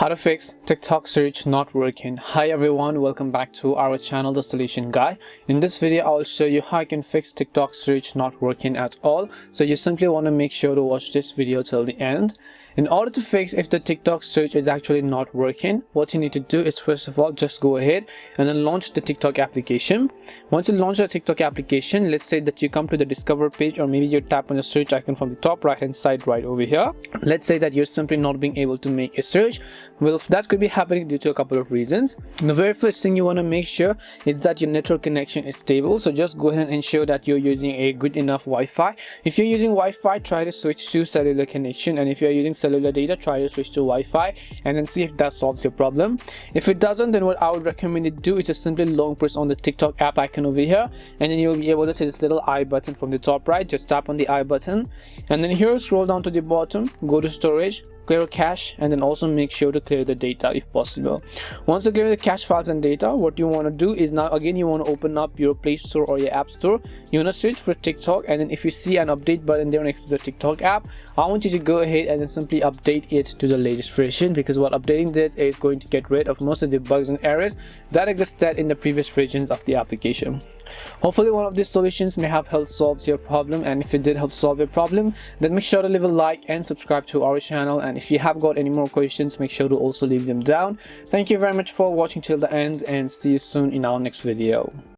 How to fix TikTok search not working. Hi everyone, welcome back to our channel, The Solution Guy. In this video I'll show you how you can fix TikTok search not working at all. So you simply want to make sure to watch this video till the end. In order to fix if the TikTok search is actually not working, what you need to do is first of all just go ahead and then launch the TikTok application. Once you launch the TikTok application, let's say that you come to the discover page, or maybe you tap on the search icon from the top right hand side right over here. Let's say that you're simply not being able to make a search. Well, that could be happening due to a couple of reasons. The very first thing you want to make sure is that your network connection is stable. So just go ahead and ensure that you're using a good enough Wi-Fi. If you're using Wi-Fi, try to switch to cellular connection, and if you're using cellular data, try to switch to Wi-Fi and then see if that solves your problem. If it doesn't, then what I would recommend you do is just simply long press on the TikTok app icon over here, and then you'll be able to see this little I button from the top right. Just tap on the I button, and then here scroll down to the bottom, go to storage, clear cache, and then also make sure to clear the data if possible. Once you clear the cache files and data, what you want to do is now again you want to open up your Play Store or your App Store. You want to search for TikTok, and then if you see an update button there next to the TikTok app, I want you to go ahead and then simply update it to the latest version, because what updating this is going to get rid of most of the bugs and errors that existed in the previous versions of the application. Hopefully one of these solutions may have helped solve your problem, and if it did help solve your problem, then make sure to leave a like and subscribe to our channel. And if you have got any more questions, make sure to also leave them down. Thank you very much for watching till the end, and see you soon in our next video.